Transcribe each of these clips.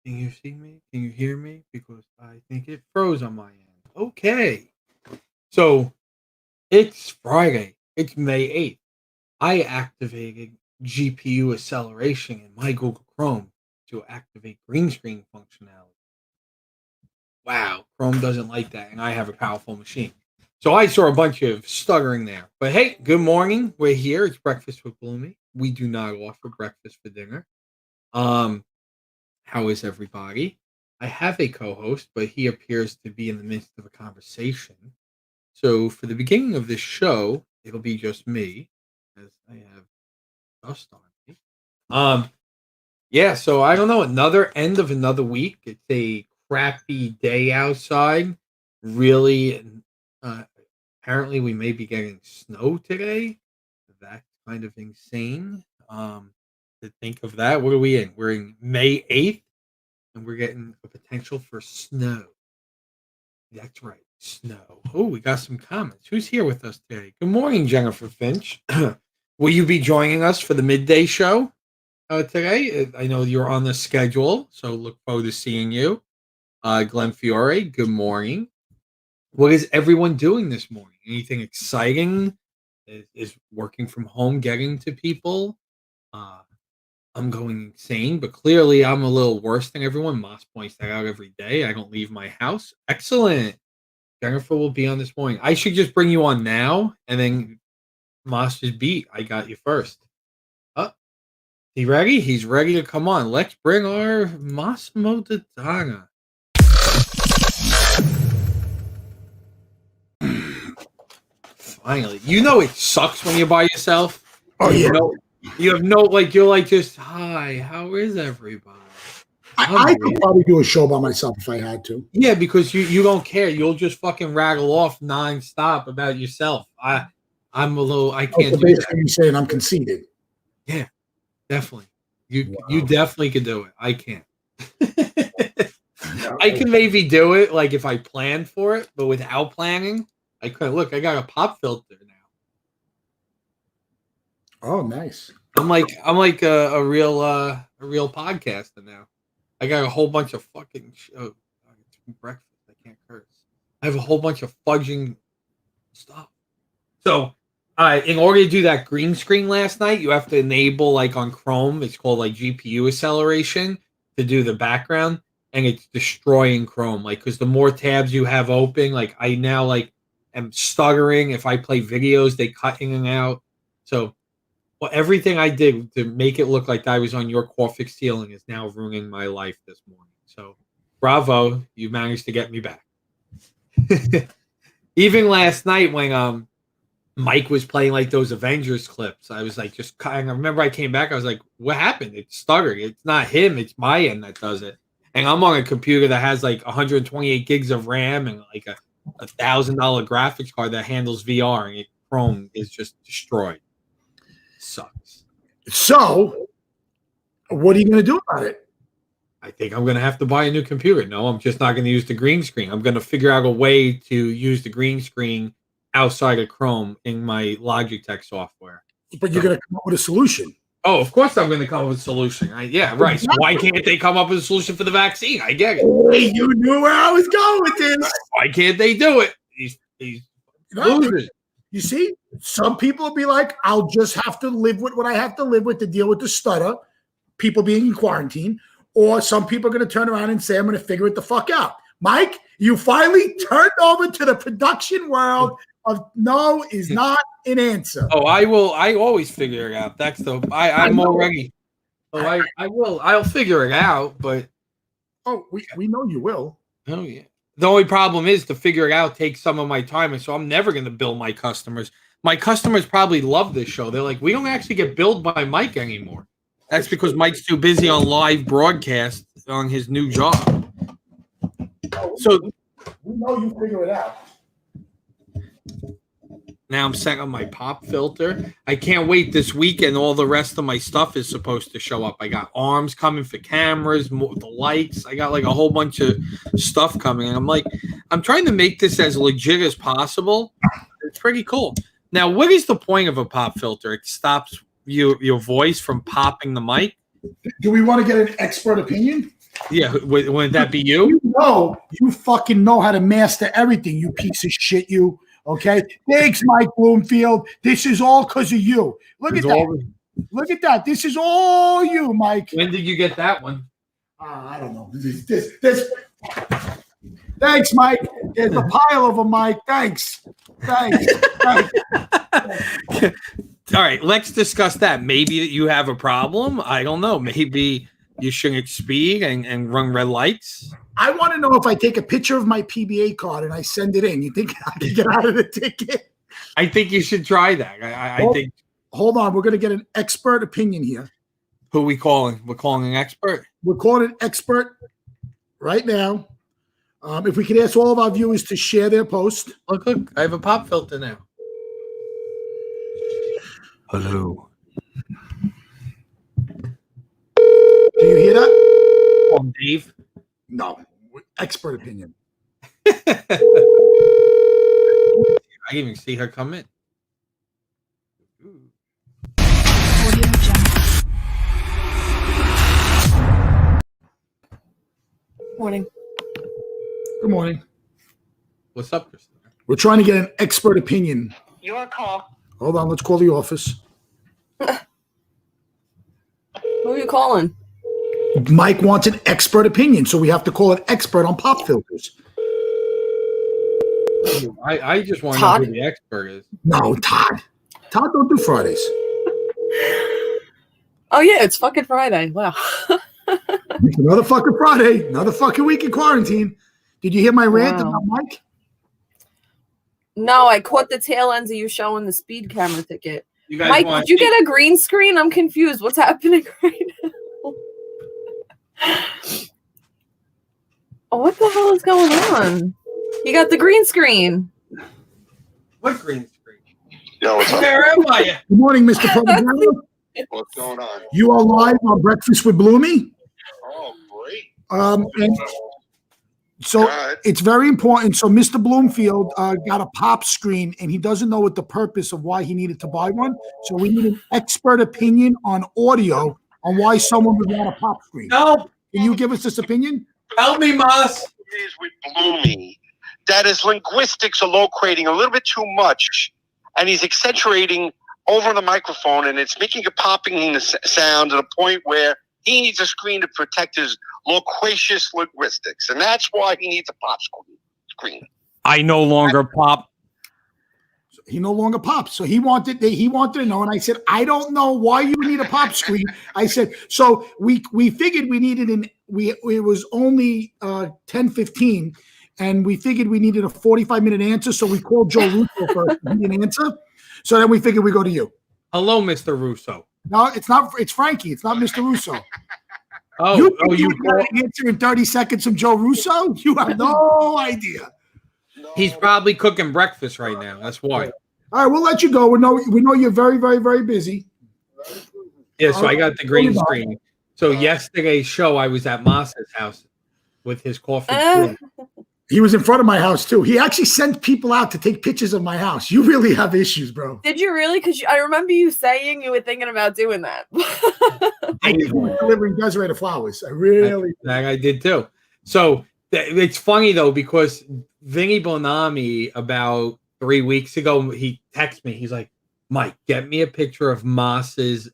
Can you see me? Can you hear me? Because I think it froze on my end. Okay. So it's Friday. It's May 8th. I activated GPU acceleration in my Google Chrome to activate green screen functionality. Wow, Chrome doesn't like that, and I have a powerful machine. So I saw a bunch of stuttering there. But hey, good morning. We're here. It's breakfast with Bloomy. We do not offer breakfast for dinner. Um, How is everybody? I have a co host, but he appears to be in the midst of a conversation. So, for the beginning of this show, it'll be just me, as I have dust on me. Yeah, so I don't know. Another end of another week. It's a crappy day outside. Really, uh, apparently, we may be getting snow today. That's kind of insane. To think of that. What are we in? We're in May 8th and we're getting a potential for snow. That's right, snow. Oh, we got some comments. Who's here with us today? Good morning, Jennifer Finch. Will you be joining us for the midday show today? I know you're on the schedule, so look forward to seeing you. Glenn Fiore, good morning. What is everyone doing this morning? Anything exciting? Is working from home getting to people? Uh, I'm going insane, but clearly I'm a little worse than everyone. Moss points that out every day. I don't leave my house. Excellent. Jennifer will be on this morning. I should just bring you on now, and then Moss just beat. I got you first. Oh, he ready? He's ready to come on. Let's bring our Massimo Dodana. Finally. You know it sucks when you're by yourself. Oh, yeah. You have no, like, you're like just, hi, how is everybody? I could probably do a show by myself if I had to. Yeah, because you don't care. You'll just fucking rattle off nonstop about yourself. I can't do that. You're saying I'm conceited. Yeah, definitely. You definitely could do it. I can't. I can maybe do it like if I plan for it, but without planning, I couldn't. Look, I got a pop filter now. Oh, nice. I'm like a real podcaster now. I got a whole bunch of fucking breakfast. I can't curse. I have a whole bunch of fudging stuff. So, in order to do that green screen last night, you have to enable like on Chrome. It's called like GPU acceleration to do the background, and it's destroying Chrome. Like, because the more tabs you have open, like I now like am stuttering. If I play videos, they cut in and out. So. Well, everything I did to make it look like I was on your Corfix ceiling is now ruining my life this morning. So, bravo, you managed to get me back. Even last night when Mike was playing like those Avengers clips, I was like just I remember I came back, I was like, what happened? It stuttered. It's not him, it's my end that does it. And I'm on a computer that has like 128 gigs of RAM and like a $1,000 graphics card that handles VR, and Chrome is just destroyed. Sucks. So, what are you going to do about it? I think I'm going to have to buy a new computer. No, I'm just not going to use the green screen. I'm going to figure out a way to use the green screen outside of Chrome in my Logitech software. But you're going to come up with a solution. Oh, of course I'm going to come up with a solution. Yeah, right. So why can't they come up with a solution for the vaccine? I get it. Hey, you knew where I was going with this. Why can't they do it? These losers. You see, some people will be like, I'll just have to live with what I have to live with to deal with the stutter, people being in quarantine. Or some people are going to turn around and say, I'm going to figure it the fuck out. Mike, you finally turned over to the production world of no is not an answer. Oh, I will. I always figure it out. That's the, I'm already. Oh, I will. I'll figure it out, but. Oh, we know you will. Oh, yeah. The only problem is to figure it out takes some of my time, and so I'm never going to bill my customers. My customers probably love this show. They're like, we don't actually get billed by Mike anymore. That's because Mike's too busy on live broadcast on his new job. So we know you figure it out. Now I'm setting up my pop filter. I can't wait this weekend. All the rest of my stuff is supposed to show up. I got arms coming for cameras, the lights. I got like a whole bunch of stuff coming. And I'm trying to make this as legit as possible. It's pretty cool. Now, what is the point of a pop filter? It stops your voice from popping the mic. Do we want to get an expert opinion? Yeah, wouldn't that be you? You fucking know how to master everything, you piece of shit, you. Okay? Thanks, Mike Bloomfield. This is all because of you. Look at that. Look at that. This is all you, Mike. When did you get that one? I don't know. Thanks, Mike. There's a pile of them, Mike. Thanks. Thanks. All right, let's discuss that. Maybe that you have a problem. I don't know. Maybe you shouldn't speed and run red lights. I want to know if I take a picture of my PBA card and I send it in. You think I can get out of the ticket? I think you should try that. I think. Hold on. We're going to get an expert opinion here. Who are we calling? We're calling an expert? We're calling an expert right now. If we could ask all of our viewers to share their post. Look, I have a pop filter now. Hello. Do you hear that? Dave? No. Expert opinion. I didn't even see her come in. Morning. Good morning. What's up, Christina? We're trying to get an expert opinion. Your call. Hold on. Let's call the office. Who are you calling? Mike wants an expert opinion, so we have to call an expert on pop filters. I just want to know who the expert is. No, Todd. Todd don't do Fridays. Oh, yeah, it's fucking Friday. Wow. Another fucking Friday. Another fucking week in quarantine. Did you hear my rant about Mike? No, I caught the tail ends of you showing the speed camera ticket. You guys Mike, did you get a green screen? I'm confused. What's happening right now? Oh, what the hell is going on? You got the green screen. What green screen? Yo, what's up? Where am I? Good morning, Mr. Propaganda. What's going on? You are live on Breakfast with Bloomy. Oh, great. And so it's very important. So Mr. Bloomfield got a pop screen, and he doesn't know what the purpose of why he needed to buy one. So we need an expert opinion on audio on why someone would want a pop screen. No. Can you give us this opinion? Help me, Moss. Is with Bloomy that his linguistics are locating a little bit too much, and he's accentuating over the microphone, and it's making a popping sound to the point where he needs a screen to protect his loquacious linguistics, and that's why he needs a pop screen. I no longer pop. He no longer pops. So he wanted to know, and I said, I don't know why you need a pop screen. I said, so we figured we needed it was only 10:15, and we figured we needed a 45-minute answer. So we called Joe Russo first. He didn't answer. So then we figured we go to you. Hello, Mr. Russo. No, it's not. It's Frankie. It's not Mr. Russo. You got an answer in 30 seconds from Joe Russo? You have no idea. He's probably cooking breakfast right now. That's why. All right, we'll let you go. We know you're very, very, very busy. Yeah, so I got the green screen. So yesterday's show, I was at Moss's house with his coffee. He was in front of my house, too. He actually sent people out to take pictures of my house. You really have issues, bro. Did you really? Because I remember you saying you were thinking about doing that. I think we were delivering Desiree the flowers. I did, too. So it's funny, though, because Vinny Bonami, about 3 weeks ago, he texted me. He's like, Mike, get me a picture of Moss's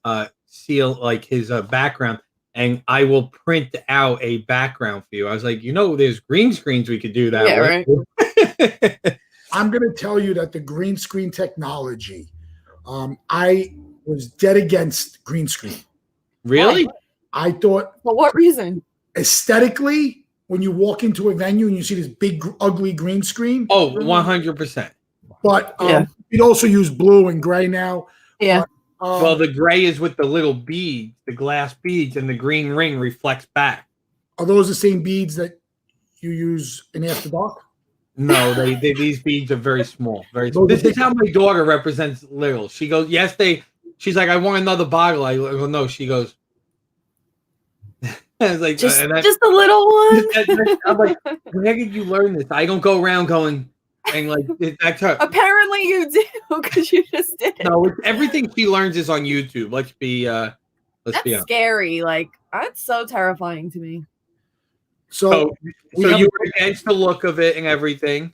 seal, like his background, and I will print out a background for you. I was like, there's green screens we could do that. Yeah, right. I'm going to tell you that the green screen technology, I was dead against green screen. Really? I thought. For what reason? Aesthetically, when you walk into a venue and you see this big, ugly green screen. Oh, 100%. But you'd also use blue and gray now. Yeah. Well, the gray is with the little beads, the glass beads, and the green ring reflects back. Are those the same beads that you use in After Dark? No, these beads are very small. Very small. This is how my daughter represents little. She goes, she's like, I want another bottle. I go, no. She goes, I was like, just a little one. I'm like, where did you learn this? I don't go around going, and like, that's her. Apparently you do, because you just did it. No, everything she learns is on YouTube. Let's be honest. Scary. Like, that's so terrifying to me. So you were against the look of it and everything.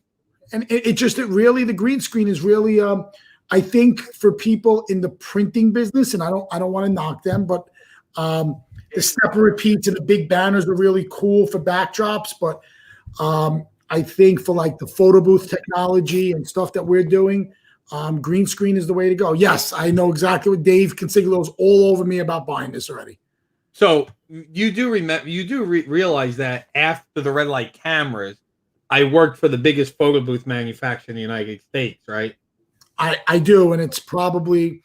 And the green screen is really, I think for people in the printing business, and I don't want to knock them, but the step repeats and the big banners are really cool for backdrops. But I think for like the photo booth technology and stuff that we're doing, green screen is the way to go. Yes, I know exactly what Dave Consiglio's all over me about buying this already. So you do realize that after the red light cameras, I worked for the biggest photo booth manufacturer in the United States, right? I do, and it's probably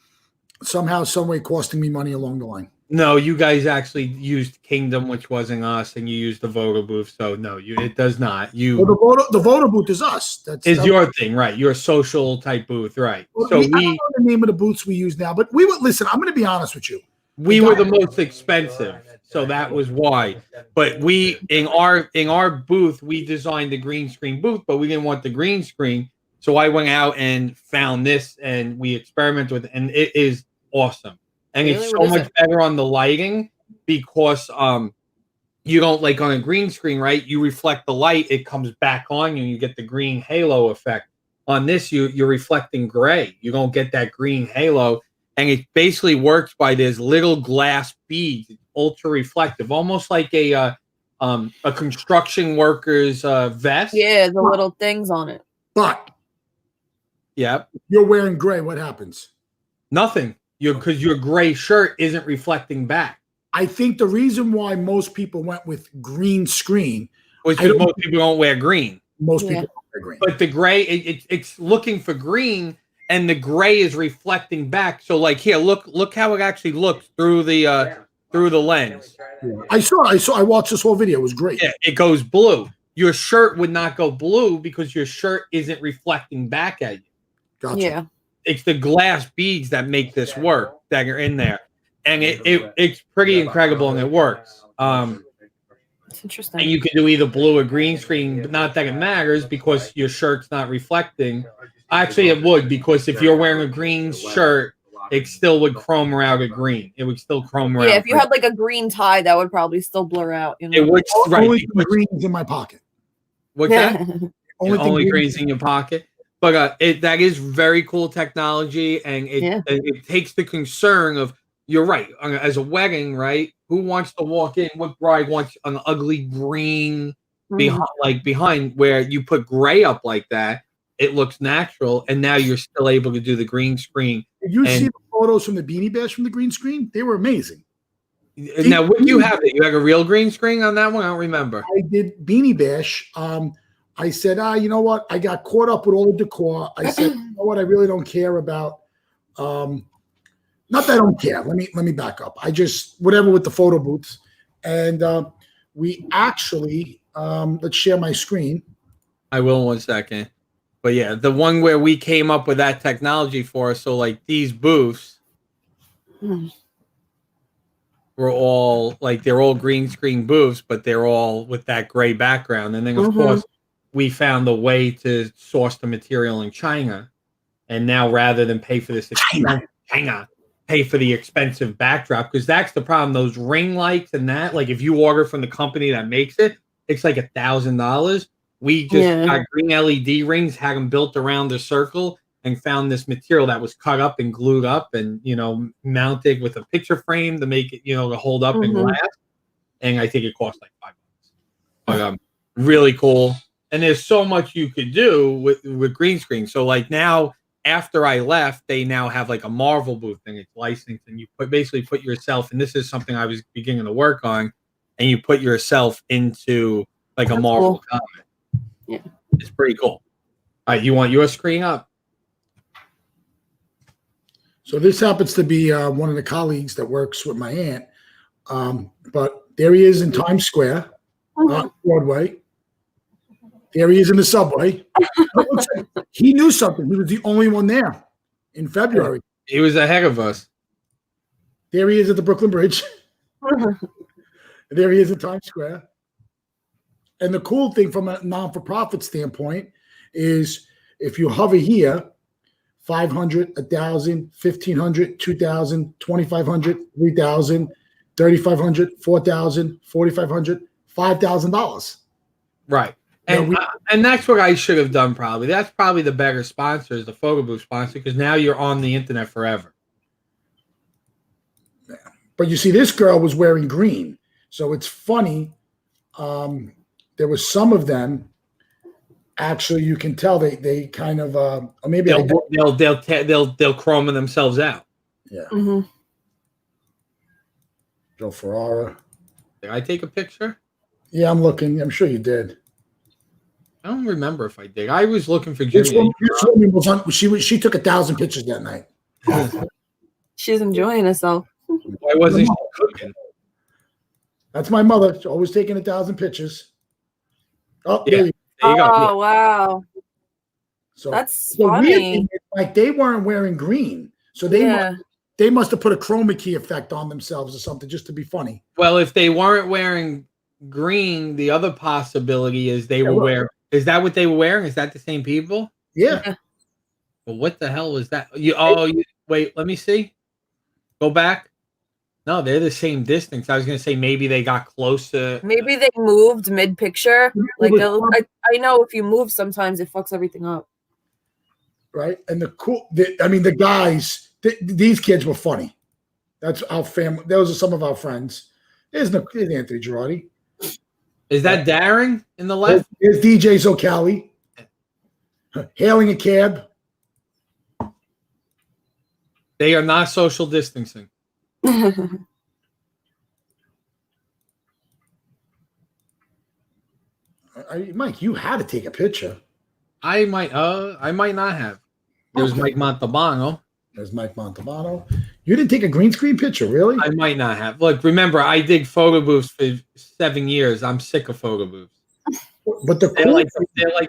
somehow, some way costing me money along the line. No, you guys actually used Kingdom, which wasn't us, and you used the photo booth. So no, it does not. The photo booth is us. That's your thing, right? You're a social type booth, right? I don't know the name of the booths we use now, but we would listen. I'm going to be honest with you. We were the most expensive, so that was why. But in our booth, we designed the green screen booth, but we didn't want the green screen. So I went out and found this, and we experimented with it, and it is awesome. And really? It's so much better on the lighting because you don't, like on a green screen, right? You reflect the light, it comes back on you, and you get the green halo effect. On this, you're reflecting gray. You don't get that green halo. And it basically works by this little glass beads, ultra reflective, almost like a construction worker's vest. Yeah, the little things on it. But yep, you're wearing gray. What happens? Nothing. Because your gray shirt isn't reflecting back. I think the reason why most people went with green screen, was because most people don't wear green. Most people don't wear green. But the gray, it's looking for green. And the gray is reflecting back. So, like here, look how it actually looks through the lens. Yeah. I watched this whole video. It was great. Yeah, it goes blue. Your shirt would not go blue because your shirt isn't reflecting back at you. Gotcha. Yeah. It's the glass beads that make this work that are in there, and it's pretty incredible and it works. It's interesting. And you can do either blue or green screen, but not that it matters because your shirt's not reflecting. Actually, it would, because if you're wearing a green shirt, it still would chrome out a green. It would still chrome out. Yeah, if you had like a green tie, that would probably still blur out. You know? It would, right? Only greens in my pocket. What's that? Only greens in your pocket. But that is very cool technology, and it takes the concern of, you're right, as a wedding, right? Who wants to walk in? What bride wants an ugly green behind where you put gray up like that? It looks natural, and now you're still able to do the green screen. Did you see the photos from the Beanie Bash from the green screen? They were amazing. Now, what do you have? You have a real green screen on that one? I don't remember. I did Beanie Bash. I said, you know what? I got caught up with all the decor. I said, you know what? I really don't care about. Not that I don't care. Let me back up. I just whatever with the photo booths, and we actually let's share my screen. I will in 1 second. But yeah, the one where we came up with that technology for, so like these booths were all like, they're all green screen booths, but they're all with that gray background. And then of course we found a way to source the material in China. And now rather than pay for this pay for the expensive backdrop, because that's the problem. Those ring lights and that, like if you order from the company that makes it, it's like $1,000. We just got green LED rings, had them built around the circle, and found this material that was cut up and glued up and, mounted with a picture frame to make it, to hold up in glass. And I think it cost like $5. But really cool. And there's so much you could do with green screen. So like now, after I left, they now have like a Marvel booth and it's licensed, and you basically put yourself, and this is something I was beginning to work on, and you put yourself into like a Marvel comic. Yeah, it's pretty cool. All right, you want your screen up? So this happens to be one of the colleagues that works with my aunt. But there he is in Times Square, Broadway. There he is in the subway. He knew something. He was the only one there in February. He was ahead of us. There he is at the Brooklyn Bridge. There he is in Times Square. And the cool thing from a non-for-profit standpoint is if you hover here, 500, 1,000, 1,500, 2,000, 2,500, 3,000, 3,500, 4,000, 4,500, $5,000. Right. Yeah, And that's what I should have done probably. That's probably the better sponsor is the photo booth sponsor because now you're on the internet forever. But you see, this girl was wearing green. So it's funny. There was some of them. Actually, you can tell they kind of or maybe they'll chroma themselves out. Yeah. Mm-hmm. Joe Ferrara. Did I take a picture? Yeah, I'm looking. I'm sure you did. I don't remember if I did. I was looking for This Jimmy. woman was on. She took 1,000 pictures that night. She's enjoying herself. Why wasn't she cooking? That's my mother. She's always taking 1,000 pictures. Oh, Yeah. there you There you go. Oh, wow. So That's the weird funny. thing is, like they weren't wearing green, so they must have put a chroma key effect on themselves or something just to be funny. Well, if they weren't wearing green, the other possibility is they were wearing. Is that what they were wearing? Is that the same people? Yeah. Well, what the hell was that? Wait, let me see. Go back. No, they're the same distance. I was going to say maybe they got close to. Maybe they moved mid-picture. Like I know if you move, sometimes it fucks everything up. Right. And the guys, these kids were funny. That's our family. Those are some of our friends. There's Anthony Girardi. Is that Darren in the left? There's DJ Zocali hailing a cab. They are not social distancing. Mike, you had to take a picture. I might not have. There's Mike Montalbano. There's Mike Montalbano. You didn't take a green screen picture, really? I might not have. Look, remember, I did photo booths for 7 years. I'm sick of photo booths. But they're like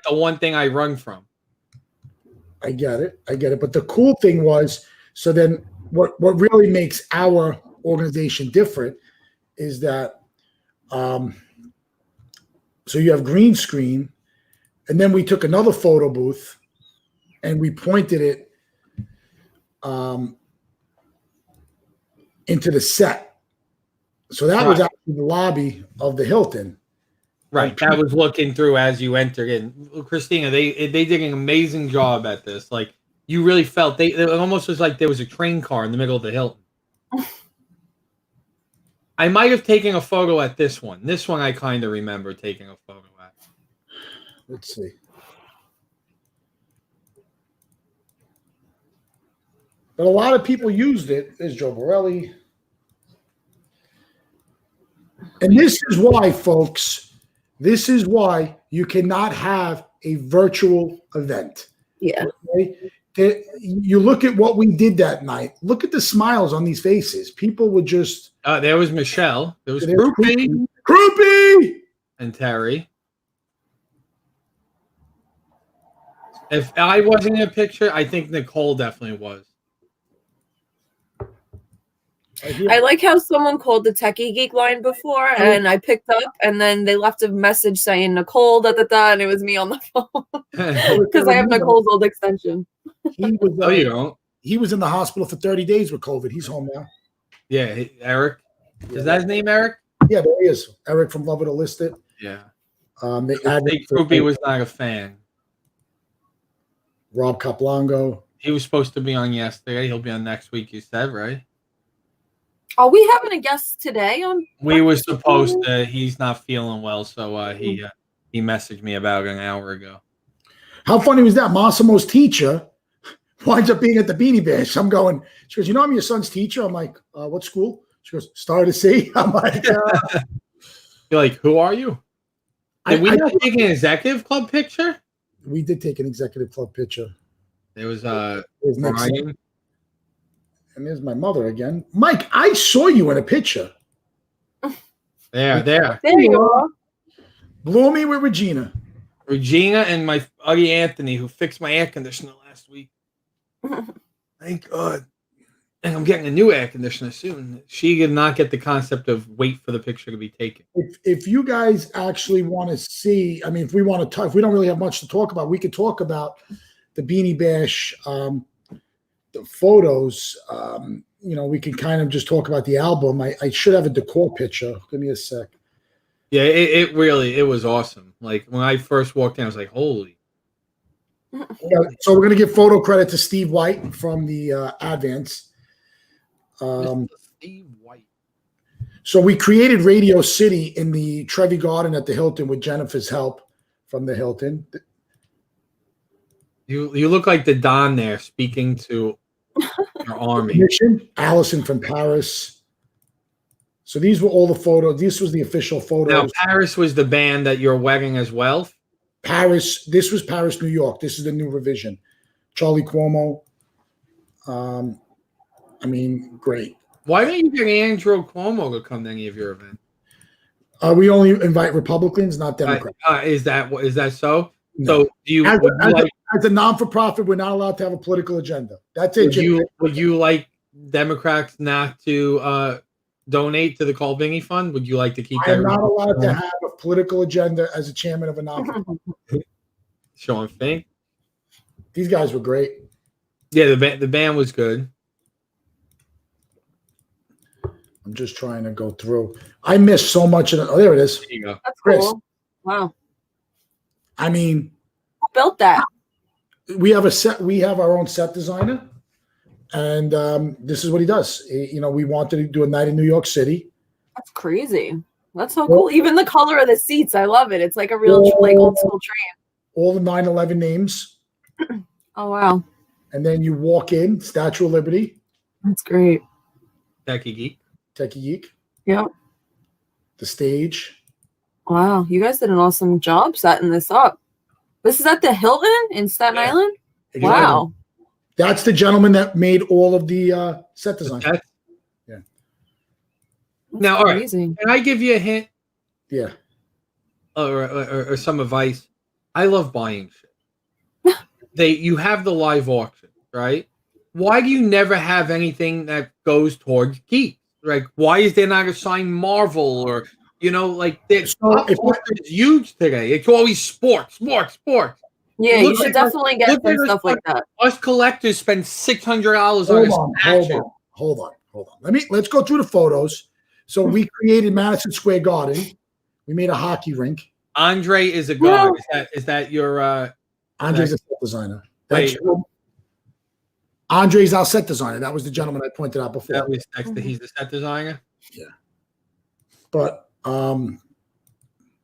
the one thing I run from. I get it. But the cool thing was, so then what really makes our organization different is that so you have green screen, and then we took another photo booth and we pointed it into the set. So that was actually the lobby of the Hilton. Right. That was looking through as you entered in. Christina, they did an amazing job at this. Like you really felt it almost was like there was a train car in the middle of the Hilton. I might have taken a photo at this one. This one I kind of remember taking a photo at. Let's see. But a lot of people used it. There's Joe Borelli. And this is why, folks, this is why you cannot have a virtual event. Yeah. Okay? You look at what we did that night. Look at the smiles on these faces. People would just. There was Michelle. There was Croupy. Croupy! And Terry. If I wasn't in a picture, I think Nicole definitely was. I like how someone called the Techie Geek line before, and I picked up, and then they left a message saying Nicole, and it was me on the phone because I have Nicole's old extension. He was. You don't. He was in the hospital for 30 days with COVID. He's home now. Yeah, Eric. Is that his name, Eric? Yeah, there he is. Eric from Love It or List It. Yeah. I think Croupy was not a fan. Rob Caplongo. He was supposed to be on yesterday. He'll be on next week, you said, right? Are we having a guest today on? We were supposed to. He's not feeling well, so he messaged me about an hour ago. How funny was that? Massimo's teacher winds up being at the Beanie Bash. I'm going. She goes, I'm your son's teacher. I'm like, what school? She goes, Star to See. I'm like, you're like, who are you? Did we not take an executive club picture? We did take an executive club picture. There was Brian. And there's my mother again. Mike, I saw you in a picture. There. There you are. Bloomy with Regina. Regina and my buddy Anthony, who fixed my air conditioner last week. Thank God. And I'm getting a new air conditioner soon. She did not get the concept of wait for the picture to be taken. If you guys actually want to see, I mean, if we want to talk, if we don't really have much to talk about, we could talk about the Beanie Bash, the photos. We can kind of just talk about the album. I should have a decor picture. Give me a sec. Yeah, it really was awesome. Like when I first walked in, I was like, holy. Yeah, so we're gonna give photo credit to Steve White from the Advance. Mr. Steve White. So we created Radio City in the Trevi Garden at the Hilton with Jennifer's help from the Hilton. You look like the Don there speaking to your army. Mission, Allison from Paris. So these were all the photos. This was the official photos. Now Paris was the band that you're wedding as well. Paris. This was Paris, New York. This is the new revision. Charlie Cuomo. I mean, great. Why don't you get Andrew Cuomo to come to any of your events? We only invite Republicans, not Democrats. Is that so? No. So do you, as a non-for-profit, we're not allowed to have a political agenda. That's it. Would you like Democrats not to donate to the Colbini Fund? Would you like to keep that? I'm not allowed to have a political agenda as a chairman of a non-for-profit. Sean Fink. These guys were great. Yeah, the band was good. I'm just trying to go through. I missed so much of it. Oh, there it is. There you go. That's Chris. cool. Wow. I mean, Who built that? we have our own set designer, and this is what he does. We wanted to do a night in New York City. That's crazy. That's so cool. Even the color of the seats, I love it. It's like a real like old school train. All the 9/11 names, Oh wow, and then you walk in, Statue of Liberty, that's great. Techie Geek. Techie Geek, Yeah. the stage. Wow, you guys did an awesome job setting this up. This is at the Hilton in Staten Island. Exactly. Wow. That's the gentleman that made all of the set design. Yeah. Now, all right. Can I give you a hint? Yeah. Or some advice? I love buying shit. You have the live auction, right? Why do you never have anything that goes towards geeks? Like, why is there not a signed Marvel or it's huge today? It's always sports. Yeah, you should definitely get some stuff like that. Us collectors spend $600 on. Hold on. Let's go through the photos. So we created Madison Square Garden. We made a hockey rink. Andre is a guard. Is that your? Andre's a set designer. Andre's our set designer. That was the gentleman I pointed out before. He's the set designer. Yeah. But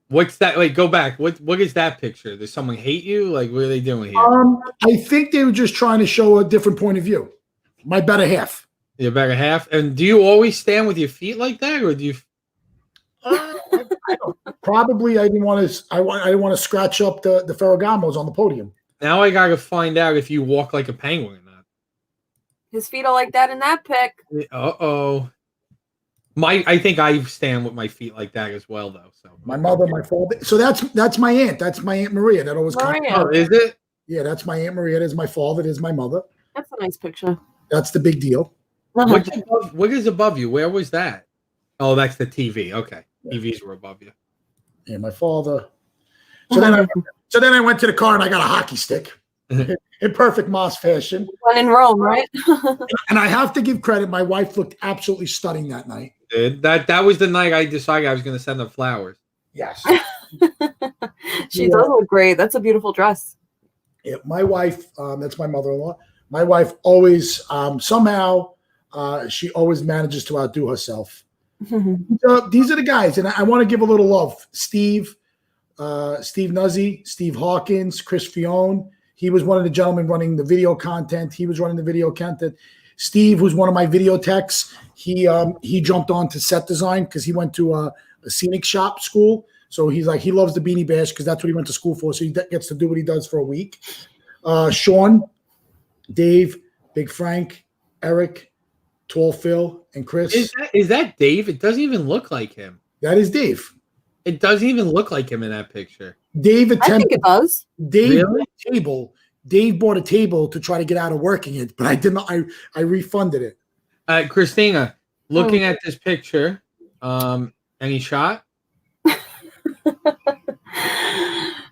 what's that? Wait, go back. What is that picture? Does someone hate you? Like, what are they doing here? I think they were just trying to show a different point of view. My better half. Your better half. And do you always stand with your feet like that, or do you? Probably, I didn't want to scratch up the Ferragamos on the podium. Now I gotta find out if you walk like a penguin or not. His feet are like that in that pic. I think I stand with my feet like that as well, though. So my mother, my father. So that's my aunt. That's my Aunt Maria. That always comes. Oh, is it? Yeah, that's my Aunt Maria. That is my father. That is my mother. That's a nice picture. That's the big deal. What is above you? Where was that? Oh, that's the TV. Okay, yeah. TVs were above you. Yeah, my father. So then I went to the car and I got a hockey stick. In perfect Moss fashion. One in Rome, right? And I have to give credit. My wife looked absolutely stunning that night. That was the night I decided I was going to send them flowers. Yes. She does look great. That's a beautiful dress. Yeah, my wife, that's my mother-in-law. My wife always, somehow, she always manages to outdo herself. These are the guys. And I want to give a little love. Steve Nuzzi, Steve Hawkins, Chris Fione. He was one of the gentlemen running the video content. He was running the video content. Steve was one of my video techs. He jumped on to set design because he went to a scenic shop school. So he's like, he loves the Beanie Bash because that's what he went to school for. So he gets to do what he does for a week. Sean, Dave, Big Frank, Eric, Tall Phil, and Chris. Is that Dave? It doesn't even look like him. That is Dave. It doesn't even look like him in that picture. Dave attempted. I think it does. Dave bought a table to try to get out of working it, but I did not. I refunded it. Christina, looking at this picture, any shot?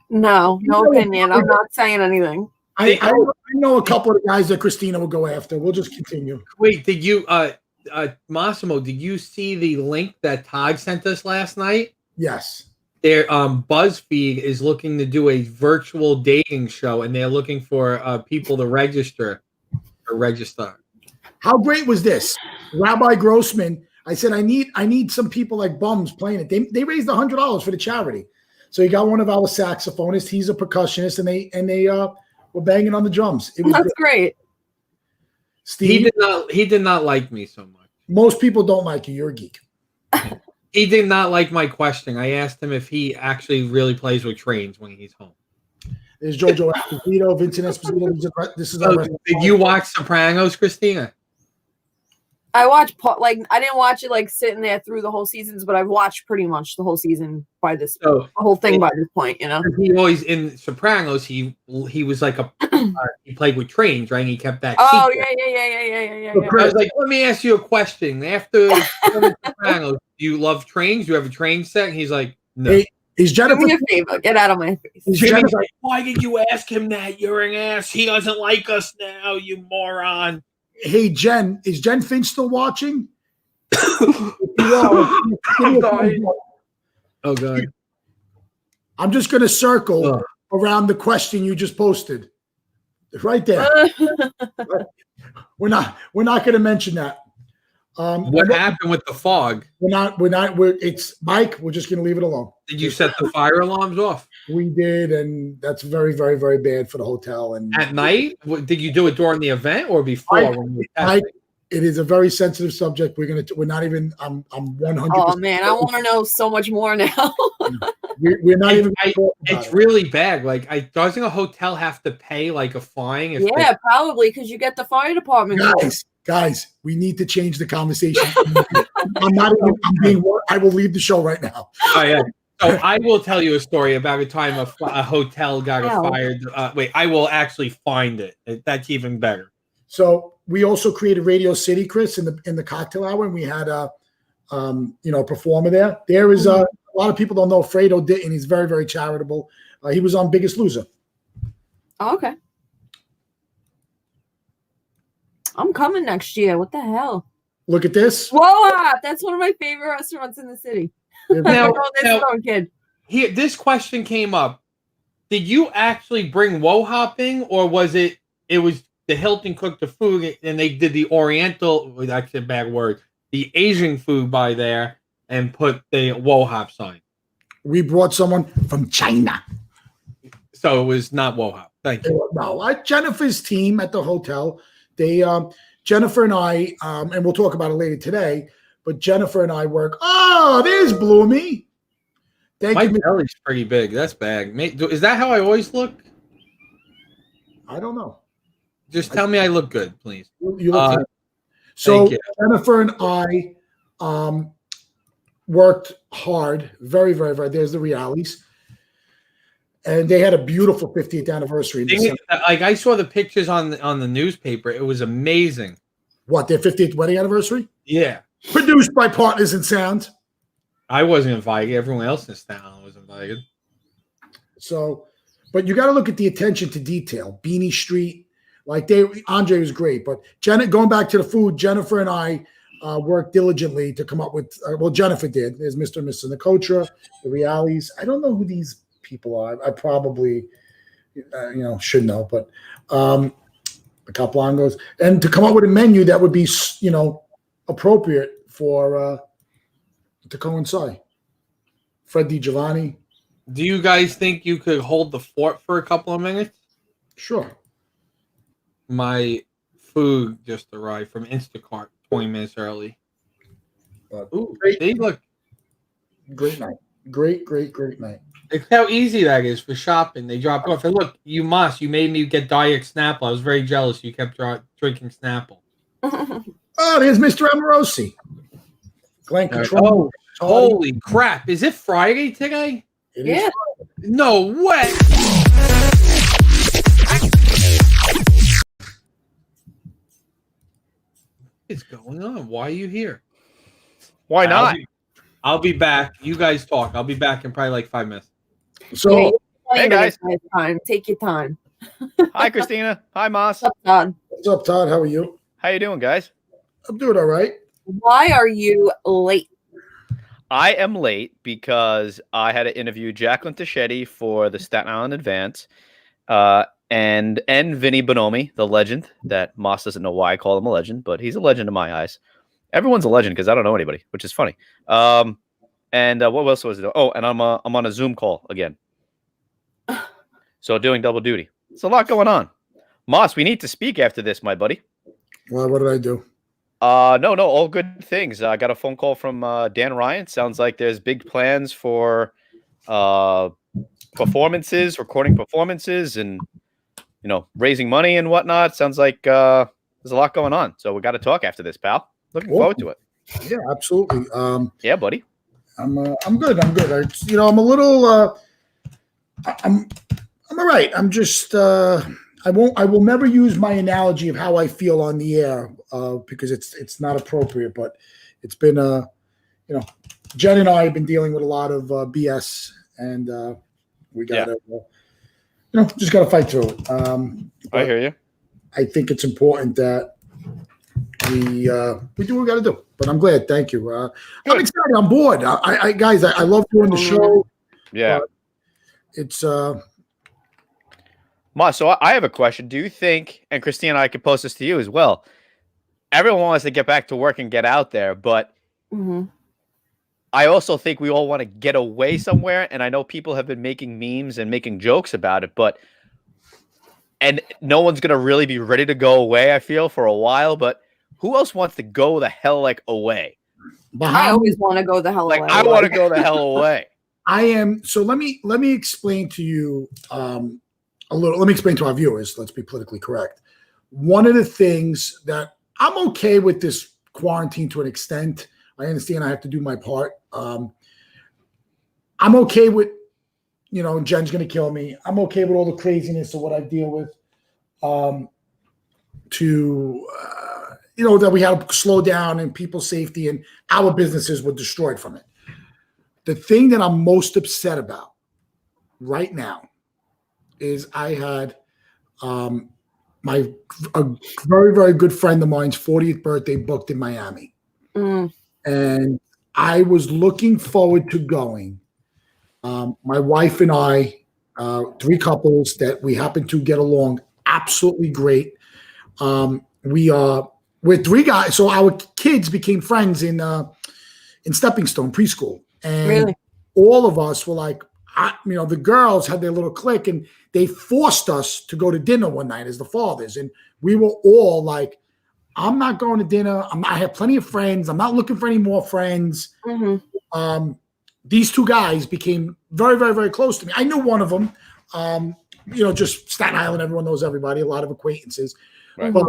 No opinion. I'm not saying anything. I know a couple of the guys that Christina will go after. We'll just continue. Wait, did you, Massimo? Did you see the link that Todd sent us last night? Yes. Their BuzzFeed is looking to do a virtual dating show, and they're looking for people to register. How great was this? Rabbi Grossman, I said, I need some people like bums playing it. They raised $100 for the charity. So he got one of our saxophonists. He's a percussionist, and they were banging on the drums. It was That's great. Steve, he did not like me so much. Most people don't like you. You're a geek. He did not like my question. I asked him if he actually really plays with trains when he's home. There's Jojo Esposito, Vincent Esposito. This is our Did you watch Sopranos, Christina? I watched I didn't watch it like sitting there through the whole seasons, but I've watched pretty much the whole season by this the whole thing by this point. You know, he always in Sopranos. He was like he played with trains, right? And he kept that. Oh secret. yeah. I was like, let me ask you a question. After Sopranos, do you love trains? Do you have a train set? And he's like, no. Hey, is Jennifer? Do me a favor. Get out of my face. Jimmy's like, why did you ask him that? You're an ass. He doesn't like us now, you moron. Hey, Jen, is Jen Finch still watching? Oh, God. I'm just going to circle around the question you just posted. Right there. We're not going to mention that. What happened with the fog? It's Mike. We're just going to leave it alone. Did you set the fire alarms off? We did, and that's very, very, very bad for the hotel. And at night, did you do it during the event or before? Mike, it is a very sensitive subject. We're not even. I'm 100%. Oh man, I want to know so much more now. we're not even. It's really bad. Like, doesn't a hotel have to pay like a fine? Probably because you get the fire department. Guys, we need to change the conversation. I will leave the show right now. Oh yeah. So I will tell you a story about a time a hotel got fired. Wait, I will actually find it. That's even better. So we also created Radio City, Chris, in the cocktail hour, and we had a performer there. There is a lot of people don't know Fredo Ditton. He's very, very charitable. He was on Biggest Loser. Oh, okay. I'm coming next year. What the hell? Look at this. Whoa, that's one of my favorite restaurants in the city. Now, here, this question came up. Did you actually bring woe hopping, or was it was the Hilton cooked the food and they did the Oriental, that's a bad word, the Asian food by there and put the woe hop sign? We brought someone from China. So it was not woe hop. Thank you. No, Jennifer's team at the hotel, Jennifer and I, and we'll talk about it later today, but Jennifer and I work. Oh, there's Bloomy. My belly's pretty big. That's bad. Is that how I always look? I don't know. Just tell me I look good, please. You look good. So Jennifer and I worked hard, very, very, very. There's the realities. And they had a beautiful 50th anniversary. Like I saw the pictures on the newspaper. It was amazing. What, their 50th wedding anniversary? Yeah. Produced by Partners in Sound. I wasn't invited. Everyone else in this town was invited. So, but you got to look at the attention to detail. Beanie Street, Andre was great. But going back to the food, Jennifer and I worked diligently to come up with. Jennifer did. There's Mr. and Mrs. Nicotra, the realities. I don't know who these people are. I probably, should know, but the Caplangos, and to come up with a menu that would be, appropriate for to coincide. Fred DiGiovanni. Do you guys think you could hold the fort for a couple of minutes? Sure. My food just arrived from Instacart 20 minutes early. They look great night. Great night. It's how easy that is for shopping. They drop off. And look, you made me get Diet Snapple. I was very jealous you kept drinking Snapple. Oh, there's Mr. Amorosi. Glenn Control. Oh, holy crap. Is it Friday today? It is. No way. What is going on? Why are you here? Why not? I'll be back. You guys talk. I'll be back in probably like 5 minutes. So, hey guys. Take your time. Hi, Christina. Hi, Moss. What's up, Todd? What's up, Todd? How are you? How you doing, guys? I'm doing all right. Why are you late? I am late because I had to interview Jacqueline Tichetti for the Staten Island Advance, and Vinny Bonomi, the legend that Moss doesn't know why I call him a legend, but he's a legend in my eyes. Everyone's a legend because I don't know anybody, which is funny. And what else was it? Oh, and I'm on a Zoom call again. So doing double duty. It's a lot going on. Moss, we need to speak after this, my buddy. Well, what did I do? No, all good things. I got a phone call from Dan Ryan. Sounds like there's big plans for performances, recording performances, and raising money and whatnot. Sounds like there's a lot going on. So we got to talk after this, pal. Looking forward to it. Yeah, absolutely. Yeah, buddy. I'm good. I'm good. I'm a little. I'm all right. I'm just. I will never use my analogy of how I feel on the air because it's not appropriate. But it's been Jen and I have been dealing with a lot of BS, and we got to just got to fight through it. I hear you. I think it's important that we do what we got to do. But I'm glad. Thank you. I'm excited. I'm bored. Guys, I love doing the show. Yeah. It's Ma, so I have a question. Do you think, and Christine and I can post this to you as well, everyone wants to get back to work and get out there, but I also think we all want to get away somewhere, and I know people have been making memes and making jokes about it, and no one's going to really be ready to go away, I feel, for a while, but who else wants to go the hell, away? I always want to go the hell away. I want to go the hell away. I am. So let me explain to you a little. Let me explain to our viewers. Let's be politically correct. One of the things that I'm okay with this quarantine to an extent. I understand I have to do my part. I'm okay with, Jen's going to kill me. I'm okay with all the craziness of what I deal with. That we had to slow down and people's safety and our businesses were destroyed from it. The thing that I'm most upset about right now is I had a very, very good friend of mine's 40th birthday booked in Miami. And I was looking forward to going. My wife and I, 3 couples that we happen to get along absolutely great. We're 3 guys. So our kids became friends in Stepping Stone preschool. And really? All of us were like, the girls had their little clique and they forced us to go to dinner one night as the fathers. And we were all like, I'm not going to dinner. I have plenty of friends. I'm not looking for any more friends. These 2 guys became very, very, very close to me. I knew one of them, just Staten Island. Everyone knows everybody, a lot of acquaintances. Right. But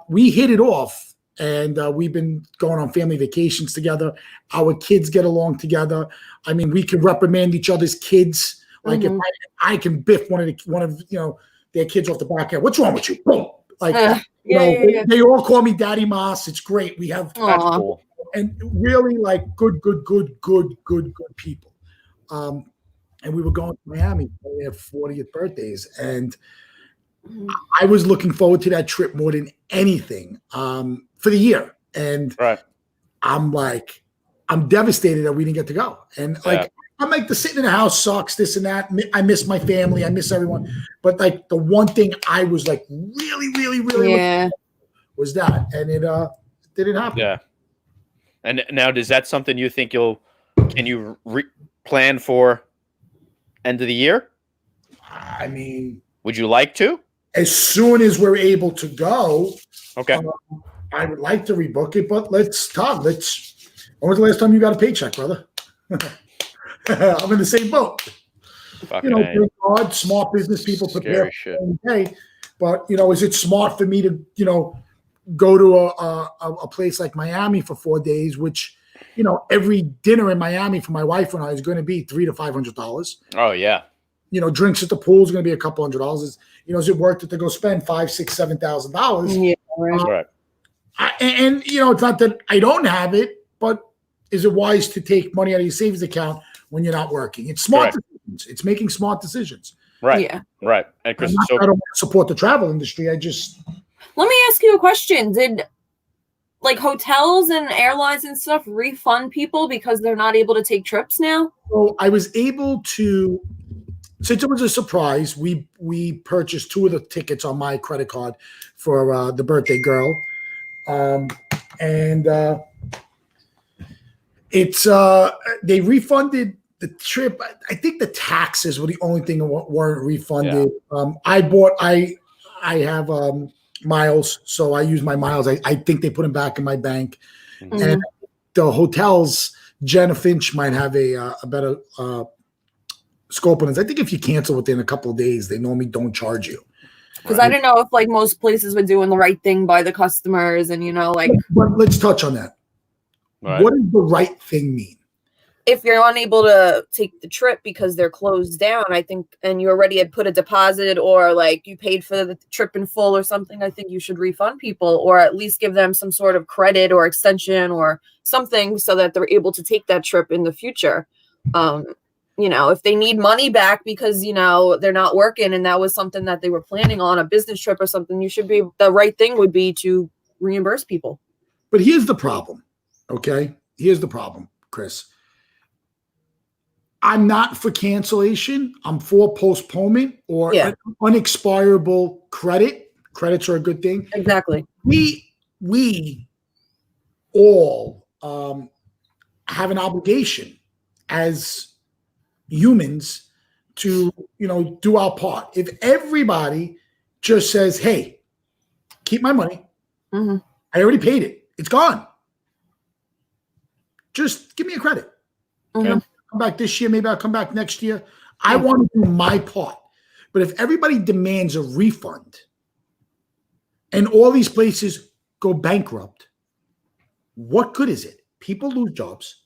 we hit it off. And we've been going on family vacations together. Our kids get along together. I mean, we can reprimand each other's kids. Like if I can biff one of their kids off the back end. What's wrong with you? Boom. They all call me Daddy Moss. It's great. We have cool. And really good people. And we were going to Miami for their 40th birthdays, and I was looking forward to that trip more than anything for the year. And I'm devastated that we didn't get to go. And I'm like, the sitting in the house sucks, this and that. I miss my family. I miss everyone. But the one thing I was really, really, really was that. And it didn't happen. Yeah. And now, is that something you think can you plan for end of the year? I mean, would you like to? As soon as we're able to go, okay. I would like to rebook it, but let's talk. When was the last time you got a paycheck, brother? I'm in the same boat. Thank God, smart business people prepare for the day. But is it smart for me to go to a place like Miami for 4 days, which every dinner in Miami for my wife and I is going to be $300 to $500. Oh yeah. Drinks at the pool is going to be a couple $100. Is it worth it to go spend $5,000, $6,000, $7,000? Yeah, right. And it's not that I don't have it, but is it wise to take money out of your savings account when you're not working? It's smart decisions. It's making smart decisions. Right. Yeah. Right. And Chris, I don't support the travel industry. Let me ask you a question. like hotels and airlines and stuff refund people because they're not able to take trips now? So I was able to, since it was a surprise, we purchased 2 of the tickets on my credit card for the birthday girl, and it's they refunded the trip. I think the taxes were the only thing that weren't refunded. Yeah. I have miles, so I use my miles. I think they put them back in my bank, and the hotels. Jenna Finch might have a better scope on this. I think if you cancel within a couple of days, they normally don't charge you. Because I don't know if like most places were doing the right thing by the customers, and But let's touch on that. Right. What does the right thing mean? If you're unable to take the trip because they're closed down, I think, and you already had put a deposit or like you paid for the trip in full or something, I think you should refund people or at least give them some sort of credit or extension or something so that they're able to take that trip in the future. If they need money back because, they're not working and that was something that they were planning on, a business trip or something, the right thing would be to reimburse people. But here's the problem, okay? Here's the problem, Chris. I'm not for cancellation. I'm for postponement or unexpirable credit. Credits are a good thing. Exactly. We all have an obligation as humans to, do our part. If everybody just says, hey, keep my money. Mm-hmm. I already paid it. It's gone. Just give me a credit. Mm-hmm. Come back this year. Maybe I'll come back next year. I want to do my part. But if everybody demands a refund and all these places go bankrupt, what good is it? People lose jobs.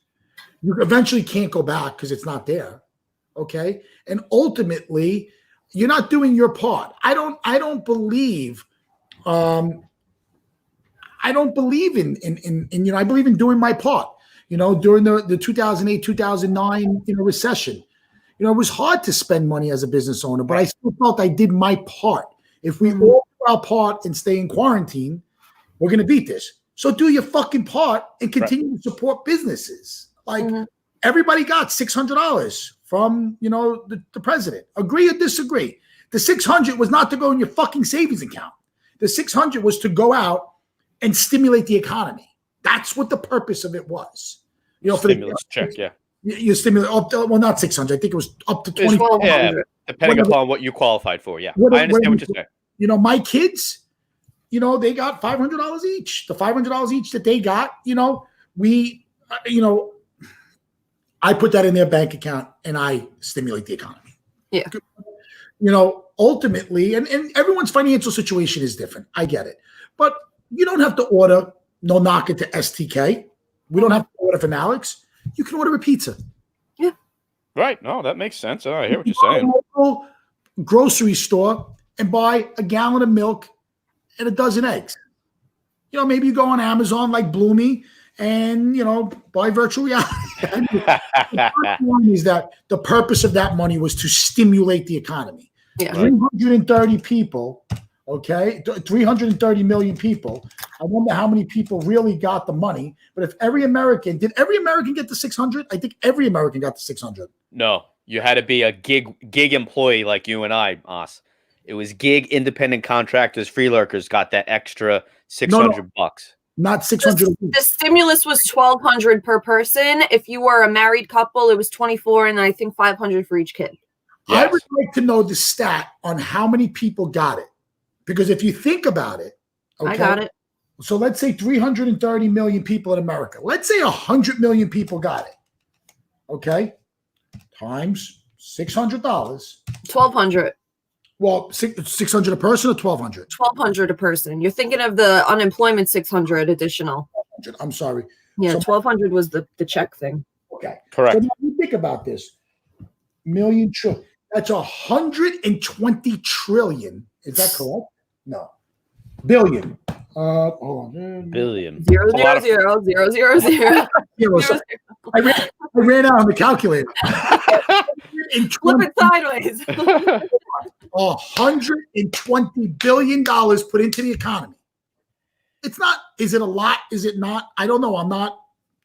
You eventually can't go back because it's not there. Okay. And ultimately, you're not doing your part. I don't believe in I believe in doing my part. During the 2008, 2009, recession, it was hard to spend money as a business owner, but I still felt I did my part. If we all do our part and stay in quarantine, we're going to beat this. So do your fucking part and continue to support businesses. Like everybody got $600 from, the president. Agree or disagree? The $600 was not to go in your fucking savings account. The $600 was to go out and stimulate the economy. That's what the purpose of it was. Stimulus check, yeah. You stimulate up to, well, not 600. I think it was up to 2,400. Yeah, depending upon what you qualified for. Yeah, I understand what you're saying. My kids, they got $500 each. The $500 each that they got, I put that in their bank account and I stimulate the economy. Yeah. Ultimately, and everyone's financial situation is different. I get it. But you don't have to order no knock it to STK. We don't have to order from Alex. You can order a pizza. Yeah. Right. No, that makes sense. I hear what you're saying. Go to a local grocery store and buy a gallon of milk and a dozen eggs. Maybe you go on Amazon like Bloomy and, buy virtual reality. The point is that the purpose of that money was to stimulate the economy. Yeah. 330 people, okay, 330 million people. I wonder how many people really got the money. But if did every American get the 600? I think every American got the 600. No, you had to be a gig employee like you and I, Os. It was gig independent contractors, free lurkers got that extra $600 bucks. Not 600. The stimulus was $1,200 per person. If you were a married couple, it was $2,400 and I think $500 for each kid. Yes. I would like to know the stat on how many people got it. Because if you think about it, okay, I got it. So let's say 330 million people in America. Let's say 100 million people got it. Okay? Times $600. $1,200. Well, 600 a person or 1,200? 1,200 a person. You're thinking of the unemployment 600 additional. I'm sorry. Yeah, so 1,200 was the check thing. Okay. Correct. So now you think about this. Million trillion. That's 120 trillion. Is that correct? No. Billion. Hold on. Billion. 0, 0, 0, 0, 0, 0. I ran out on the calculator. Flip it sideways. $120 billion put into the economy. it's not. Is it a lot? Is it not? I don't know. I'm not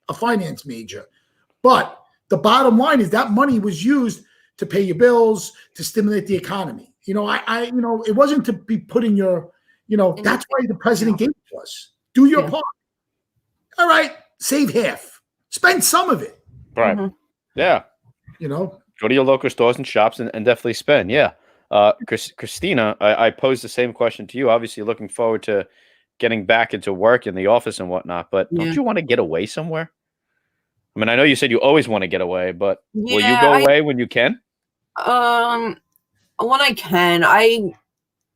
a finance major, but the bottom line is that money was used to pay your bills, to stimulate the economy. You know, it wasn't to be put in your, that's why the president gave it to us. Do your part. All right, save half. Spend some of it. Right. Mm-hmm. Yeah. Go to your local stores and shops and definitely spend. Yeah. Christina, I posed the same question to you. Obviously, looking forward to getting back into work in the office and whatnot, but don't you want to get away somewhere? I mean, I know you said you always want to get away, but will you go away when you can? When I can. I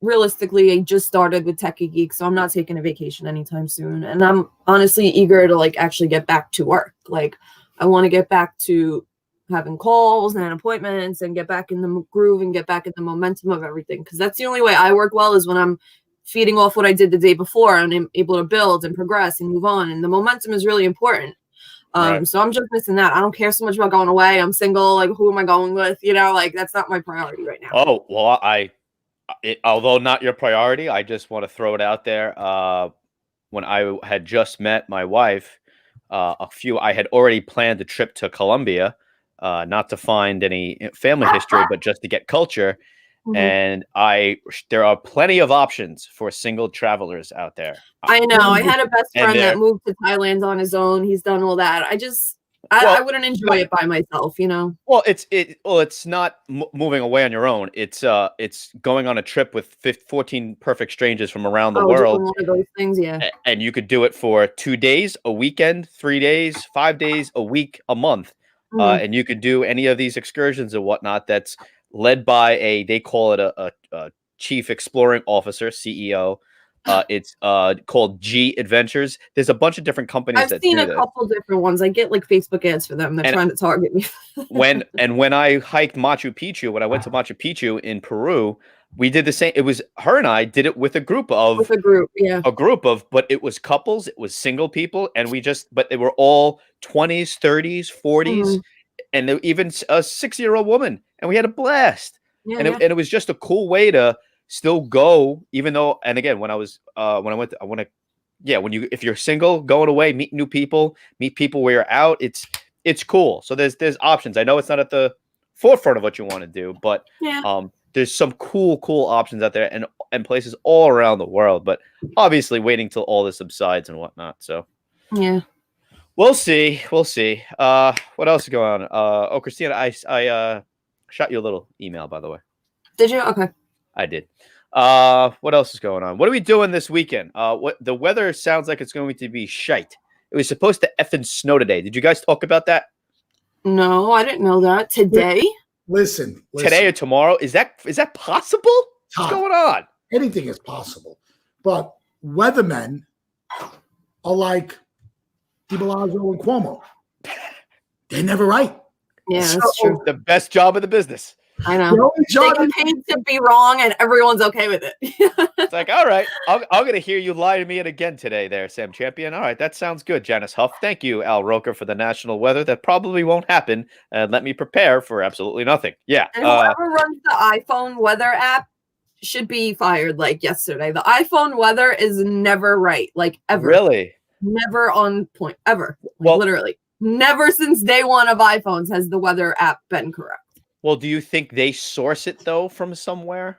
just started with Techie Geek, so I'm not taking a vacation anytime soon. And I'm honestly eager to actually get back to work. I want to get back to having calls and appointments and get back in the groove and get back in the momentum of everything. Because that's the only way I work well, is when I'm feeding off what I did the day before and I'm able to build and progress and move on. And the momentum is really important. So I'm just missing that. I don't care so much about going away. I'm single. Who am I going with? That's not my priority right now. Oh, well, although not your priority, I just want to throw it out there. When I had just met my wife, I had already planned a trip to Colombia, not to find any family history, but just to get culture. Mm-hmm. And there are plenty of options for single travelers out there. I know. I had a best friend that moved to Thailand on his own. He's done all that. I wouldn't enjoy it by myself, Well, it's not moving away on your own. It's going on a trip with 14 perfect strangers from around the world. One of those things, yeah. And you could do it for 2 days, a weekend, 3 days, 5 days, a week, a month. Mm-hmm. And you could do any of these excursions and whatnot. That's led by they call it a chief exploring officer, CEO. It's called G Adventures. There's a bunch of different companies. I've seen a couple different ones. I get Facebook ads for them. They're trying to target me. when I hiked Machu Picchu, when I went to Machu Picchu in Peru, we did the same. It was her and I did it with a group, but it was couples, it was single people, and but they were all 20s, 30s, 40s, and even a 6-year-old woman, and we had a blast. Yeah, and it was just a cool way to still go, even though, and again, if you're single, going away, meet new people, meet people where you're out, it's cool. So there's options. I know it's not at the forefront of what you want to do, but there's some cool options out there and places all around the world, but obviously waiting till all this subsides and whatnot. So yeah, we'll see. What else is going on? Christina, I shot you a little email, by the way. Did you? Okay. I did. What else is going on? What are we doing this weekend? What the weather sounds like it's going to be shite. It was supposed to effing snow today. Did you guys talk about that? No, I didn't know that. Today? Listen. Today or tomorrow? Is that possible? What's going on? Anything is possible. But weathermen are like De Blasio and Cuomo. They're never right. Yeah, that's true. The best job in the business. I know. They get paid to be wrong, and everyone's okay with it. It's like, all right, I'm going to hear you lie to me again today there, Sam Champion. All right, that sounds good, Janice Huff. Thank you, Al Roker, for the national weather. That probably won't happen, and let me prepare for absolutely nothing. Yeah. And whoever runs the iPhone weather app should be fired like yesterday. The iPhone weather is never right, ever. Really? Never on point, ever. Literally. Never since day one of iPhones has the weather app been correct. Well, do you think they source it, though, from somewhere?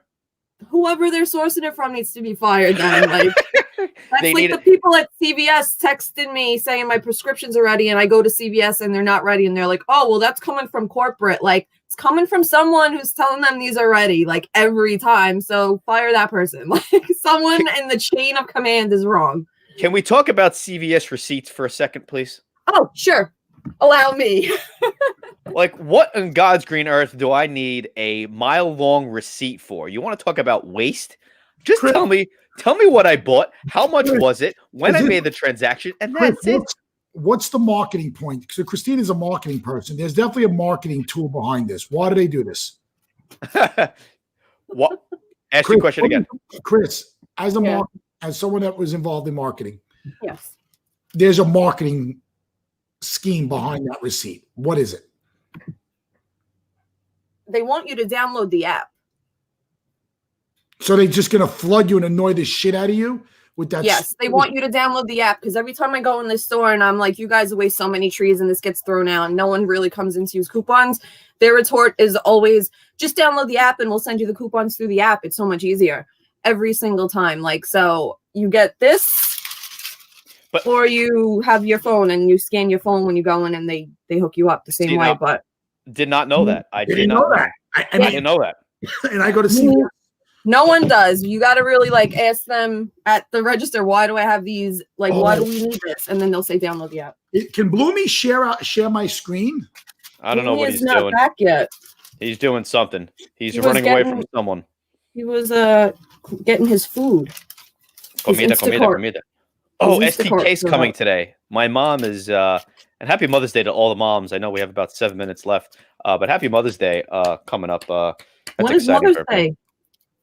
Whoever they're sourcing it from needs to be fired then. That's the people at CVS texted me saying my prescriptions are ready, and I go to CVS and they're not ready. And they're like, oh, well, that's coming from corporate. It's coming from someone who's telling them these are ready, every time. So fire that person. Someone in the chain of command is wrong. Can we talk about CVS receipts for a second, please? Oh, sure. Allow me. What in God's green earth do I need a mile-long receipt for? You want to talk about waste? Just Chris, tell me what I bought, how much was it, when I made the transaction, and that's it. What's the marketing point? So Christine is a marketing person. There's definitely a marketing tool behind this. Why do they do this? What? Ask the question again. Chris, as someone that was involved in marketing, yes, there's a marketing scheme behind that receipt. What is it? They want you to download the app. So they're just going to flood you and annoy the shit out of you with that. Yes, they want you to download the app because every time I go in this store and I'm like, you guys waste so many trees and this gets thrown out and no one really comes in to use coupons, their retort is always just download the app and we'll send you the coupons through the app. It's so much easier every single time. Like, so you get this, or you have your phone and you scan your phone when you go in and they hook you up the same way. But did not know that. I did not know that. I didn't know that. And I go to see. No one does. You got to really like ask them at the register, why do I have these? Like, why do we need this? And then they'll say, download the app. Can Bloomy share my screen? I don't know what he's not doing. Back yet. He's doing something. He's running away from someone. He was getting his food. Comida. Oh, STK's coming today. My mom is and happy Mother's Day to all the moms. I know we have about 7 minutes left. But happy Mother's Day coming up. When is Mother's Day?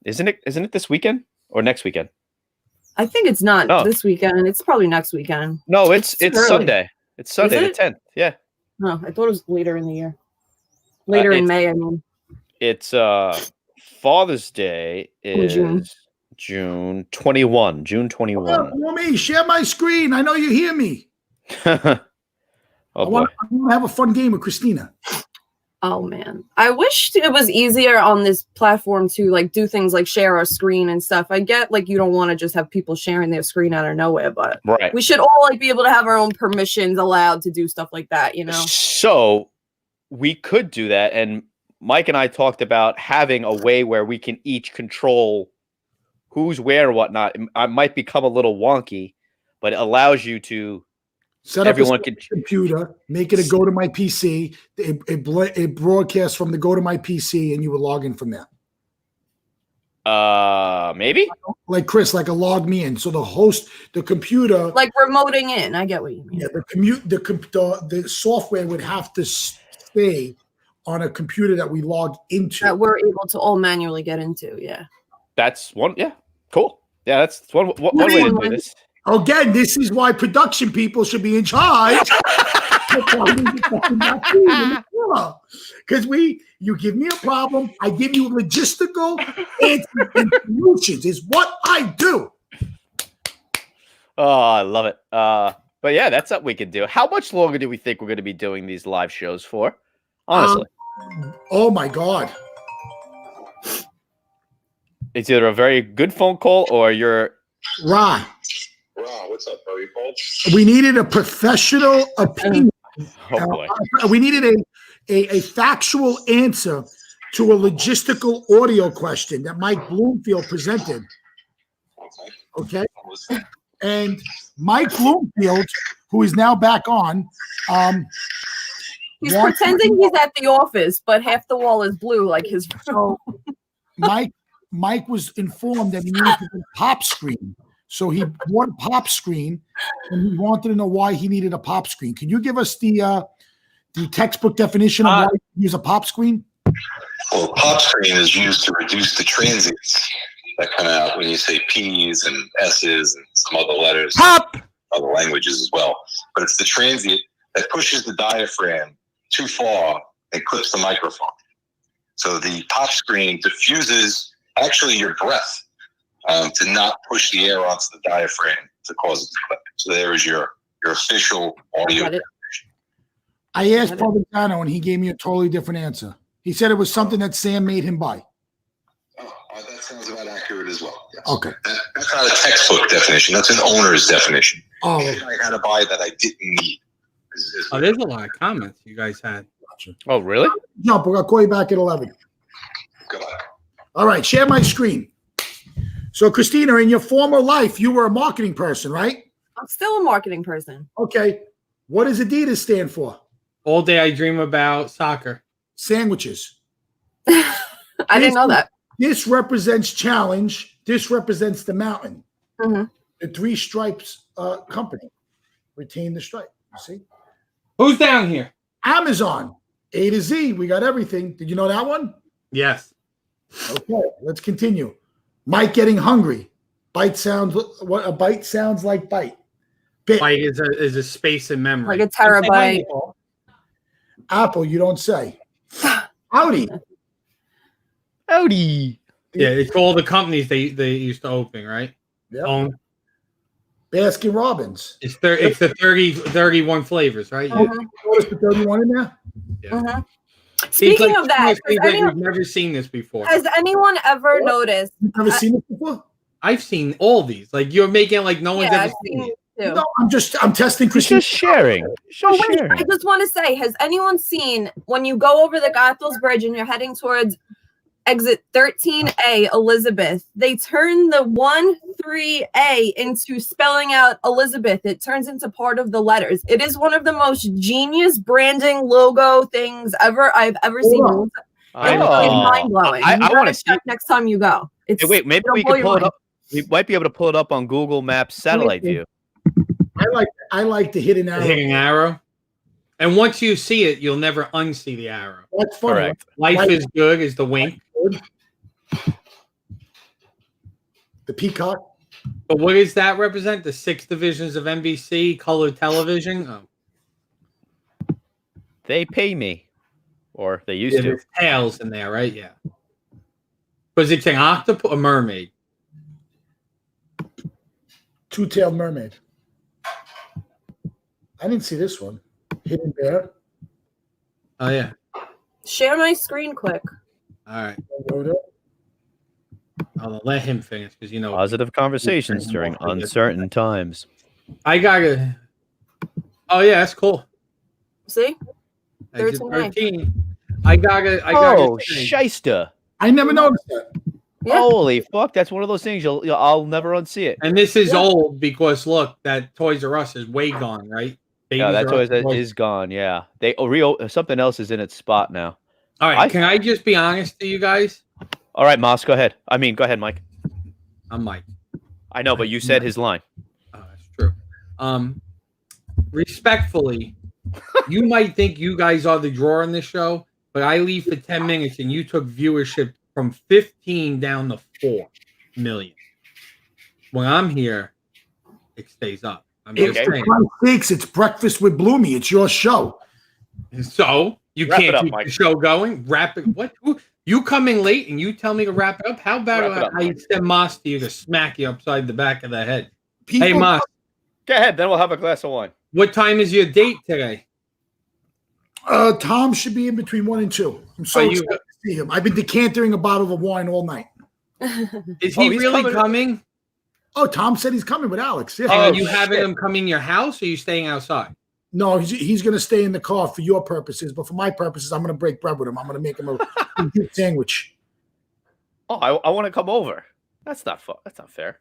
Isn't it this weekend or next weekend? I think it's not this weekend. It's probably next weekend. No, it's Sunday. It's Sunday the 10th. Yeah. No, I thought it was later in the year. Later in May, I mean. It's Father's Day is June 21. June 21. Bloomy, share my screen. I know you hear me. I want to have a fun game with Christina. Oh man, I wish it was easier on this platform to like do things like share our screen and stuff. I get like you don't want to just have people sharing their screen out of nowhere, but we should all like be able to have our own permissions allowed to do stuff like that, you know? So we could do that, and Mike and I talked about having a way where we can each control who's where and whatnot. It might become a little wonky, but it allows you to set up a computer, make it a go to my PC. It broadcasts from the go to my PC, and you would log in from there. Maybe like Chris, like a log me in. So the host, the computer, like remoting in. I get what you mean. Yeah, the software would have to stay on a computer that we log into. That we're able to all manually get into. Yeah, that's one. Yeah, cool. Yeah, that's one way to do this. Again, this is why production people should be in charge. Because you give me a problem, I give you logistical answers and solutions. Is what I do. Oh, I love it. But yeah, that's something we can do. How much longer do we think we're going to be doing these live shows for? Honestly. Oh my God. It's either a very good phone call or you're Ron, what's up, bro? You called? We needed a professional opinion. Oh boy. We needed a factual answer to a logistical audio question that Mike Bloomfield presented. Okay. And Mike Bloomfield, who is now back on, he's pretending he's at the office, but half the wall is blue like his phone. Mike was informed that he needed a pop screen. So he bought a pop screen, and he wanted to know why he needed a pop screen. Can you give us the textbook definition of why you use a pop screen? Well, pop screen is used to reduce the transients that come out when you say P's and S's and some other letters. Pop! Other languages as well. But it's the transient that pushes the diaphragm too far and clips the microphone. So the pop screen diffuses actually your breath. To not push the air onto the diaphragm to cause it to clip. So there is your official audio. I asked Provenzano, and he gave me a totally different answer. He said it was something that Sam made him buy. Oh, that sounds about accurate as well. Yes. Okay. That's not a textbook definition. That's an owner's definition. Oh, I had to buy that I didn't need. There's a lot of comments you guys had. Oh, really? Jump. We're going to call you back at 11. Goodbye. All right. Share my screen. So, Christina, in your former life, you were a marketing person, right? I'm still a marketing person. Okay. What does Adidas stand for? All day I dream about soccer. Sandwiches. I didn't know that. This represents challenge. This represents the mountain. Mm-hmm. The Three Stripes company. Retain the stripe. You see? Who's down here? Amazon. A to Z. We got everything. Did you know that one? Yes. Okay. Let's continue. Mike getting hungry. Bite sounds. What a bite sounds like. Bite. Bit. Bite is a space in memory. Like a terabyte. Apple. You don't say. Howdy. Howdy. Yeah, it's all the companies they used to open, right? Yeah. Own. Baskin Robbins. It's the 31 flavors, right? Oh, notice the 31 in there? Yeah. Speaking of that, we've never seen this before. Has anyone ever noticed? You've never seen this before? I've seen all these. Like you're making like no one's ever seen it. No, I'm testing Christine. Just sharing. Wait, I just want to say, has anyone seen when you go over the Goethals Bridge and you're heading towards exit 13A Elizabeth, they turn the 13A into spelling out Elizabeth. It turns into part of the letters. It is one of the most genius branding logo things I've ever seen. Oh. It's mind blowing. I want to see it next time you go. Hey, wait, maybe we can pull it up. We might be able to pull it up on Google Maps satellite view. I like the hidden arrow. The hidden arrow. And once you see it, you'll never unsee the arrow. That's funny. Correct. Life is good is the wink. The peacock. But what does that represent? The 6 divisions of NBC color television? Oh. They pay me. Or they used to. There's tails in there, right? Yeah. Was it an octopus or mermaid? Two-tailed mermaid. I didn't see this one. Hidden bear. Oh, yeah. Share my screen quick. All right. I'll let him finish because you know. Positive conversations during uncertain times. I gotta. Oh yeah, that's cool. See, 13. I gotta. Oh, shyster! I never noticed that. Yeah. Holy fuck! That's one of those things I'll never unsee it. And this is old because look, that Toys R Us is way gone, right? Yeah, that Toys is gone. Yeah, they something else is in its spot now. All right, can I just be honest to you guys? All right, Moss, go ahead. Go ahead, Mike. I'm Mike. I know, but you said his line. Oh, that's true. Respectfully, you might think you guys are the drawer in this show, but I leave for 10 minutes and you took viewership from 15 down to 4 million. When I'm here, it stays up. I'm just saying. It's breakfast with Bloomy. It's your show. So you Wrap it can't up, keep Mike. the show going. Wrap it. What? You coming late and you tell me to wrap it up? How about I send Moss to you to smack you upside the back of the head? Hey, Moss. Go ahead, then we'll have a glass of wine. What time is your date today? Tom should be in between 1 and 2. I'm so excited to see him. I've been decantering a bottle of wine all night. Is he really coming? Oh, Tom said he's coming with Alex. Yeah. Are you having him come in your house or are you staying outside? No, he's going to stay in the car for your purposes, but for my purposes, I'm going to break bread with him. I'm going to make him a good sandwich. Oh, I want to come over. That's not fair.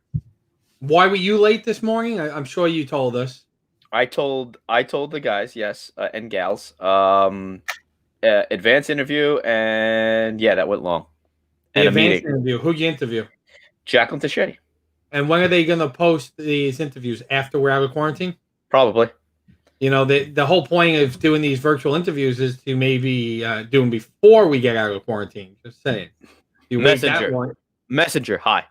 Why were you late this morning? I'm sure you told us. I told the guys, yes, and gals, advanced interview, and yeah, that went long. The advanced interview. Who'd you interview? Jacqueline Tachetti. And when are they going to post these interviews? After we're out of quarantine? Probably. You know, the whole point of doing these virtual interviews is to maybe do them before we get out of quarantine. Just saying. You Messenger. Hi.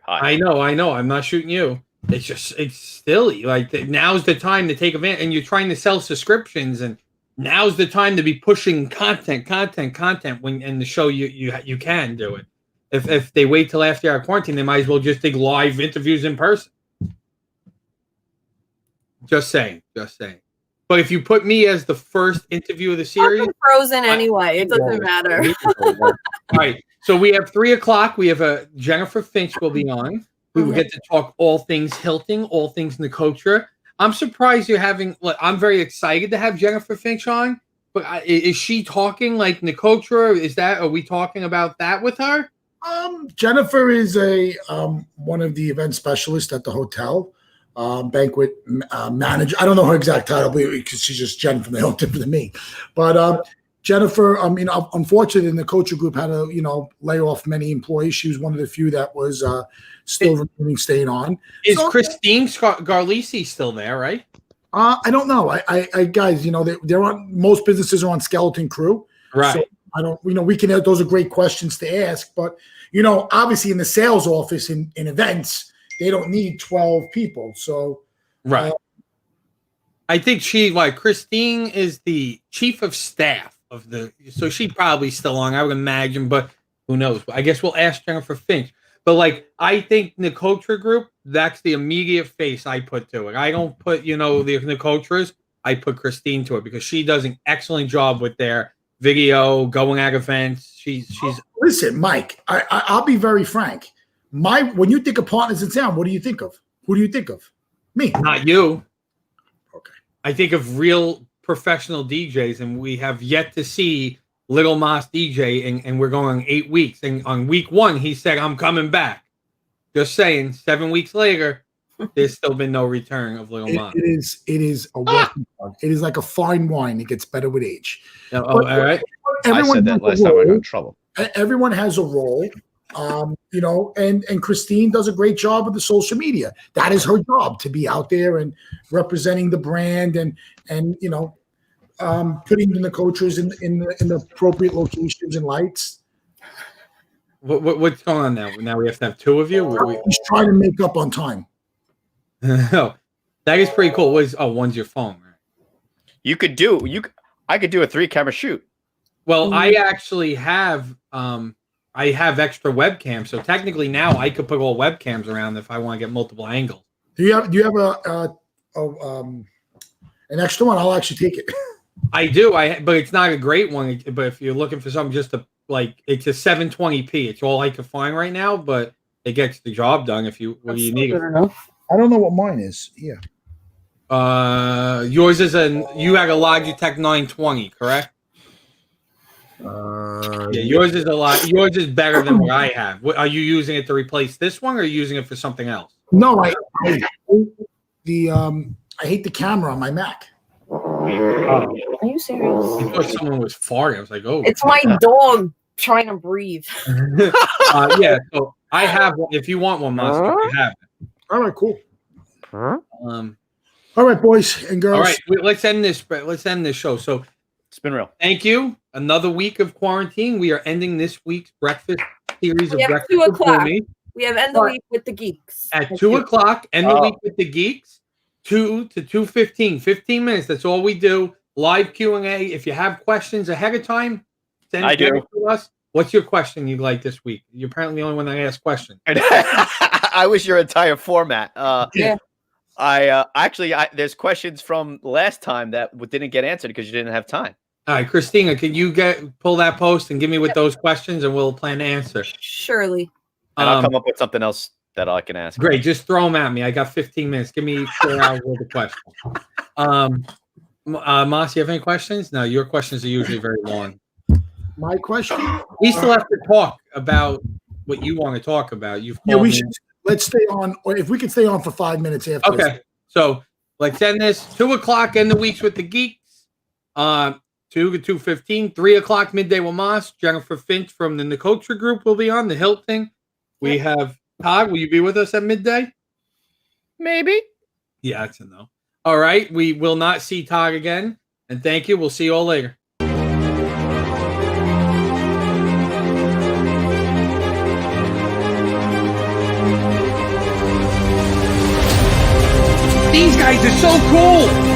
I know. I'm not shooting you. It's silly. Like now's the time to take advantage, and you're trying to sell subscriptions, and now's the time to be pushing content. When in the show you can do it. If they wait till after our quarantine, they might as well just take live interviews in person. Just saying. But if you put me as the first interview of the series, I'm frozen anyway. It doesn't matter. All right. So we have 3:00. We have Jennifer Finch will be on. We will get to talk all things Hilton, all things Nicotra. I'm surprised you're having. Look, I'm very excited to have Jennifer Finch on. But is she talking like Nicotra? Are we talking about that with her? Jennifer is one of the event specialists at the hotel. Banquet manager. I don't know her exact title because she's just Jen from the Hill, different than me. But Jennifer, unfortunately, the Nicotra group had to, lay off many employees. She was one of the few that was still staying on. Is Christine Garlisi still there? Right? I don't know. I guys, they're on. Most businesses are on skeleton crew. Right. So I don't. We can. Those are great questions to ask. But obviously, in the sales office in events. They don't need 12 people. So, right. I think Christine is the chief of staff so she's probably still on, I would imagine, but who knows? I guess we'll ask Jennifer Finch. But like, I think Nicotra Group, that's the immediate face I put to it. I don't put, the Nicotras. I put Christine to it because she does an excellent job with their video, going at events. She's. Listen, Mike. I'll be very frank. When you think of Partners in Sound, what do you think of? Who do you think of? Me. Not you. Okay. I think of real professional DJs, and we have yet to see Little Moss DJ, and we're going 8 weeks. And on week 1, he said, "I'm coming back." Just saying. 7 weeks later, there's still been no return of Little Moss. It is a working dog. It is like a fine wine. It gets better with age. All right. I said that last time I got in trouble. Everyone has a role. And Christine does a great job with the social media. That is her job, to be out there and representing the brand and putting the Nicotras in the appropriate locations and lights. What's going on now? Now we have to have 2 of you. He's trying to make up on time. That is pretty cool. One's your phone, right? I could do a 3-camera shoot. Well, I actually have I have extra webcams, so technically now I could put all webcams around if I want to get multiple angles. Do you have an extra one? I'll actually take it. I do. But it's not a great one. But if you're looking for something just to it's a 720p. It's all I can find right now, but it gets the job done. What do you need? I don't know what mine is. Yeah. Yours is you had a Logitech 920, correct? Yeah, yours is yours is better than what I have. Are you using it to replace this one, or are you using it for something else? No, I hate the camera on my Mac. Are you serious? I thought someone was farting. I was like, oh, it's my dog trying to breathe. Yeah, so I have one. If you want one, Monster, you have it. All right, cool. All right, boys and girls. All right, let's end this. Let's end this show. So it's been real. Thank you. Another week of quarantine. We are ending this week's breakfast series of breakfast. 2 o'clock. We have end the week with the geeks at 2 o'clock. End the week with the geeks. 2 to 2:15. 15 minutes. That's all we do. Live Q&A. If you have questions ahead of time, send it to us. What's your question you'd like this week? You're apparently the only one that asks questions. I wish your entire format. Yeah. There's questions from last time that didn't get answered because you didn't have time. All right, Christina, can you pull that post and give me with those questions, and we'll plan to answer. Surely. And I'll come up with something else that I can ask. Great, just throw them at me. I got 15 minutes. Give me 4 hours worth of questions. Moss, you have any questions? No, your questions are usually very long. My question? We still have to talk about what you want to talk about. We should. Let's stay on, or if we could stay on for 5 minutes after. Okay, so let's end this. 2 o'clock, end the weeks with the geeks. 2 to 2:15. 3 o'clock, midday with Moss. Jennifer Finch from the Nicotra Group will be on the Hilt thing. We have Todd. Will you be with us at midday? Maybe. Yeah, that's a no. All right, we will not see Todd again. And thank you. We'll see you all later. These guys are so cool.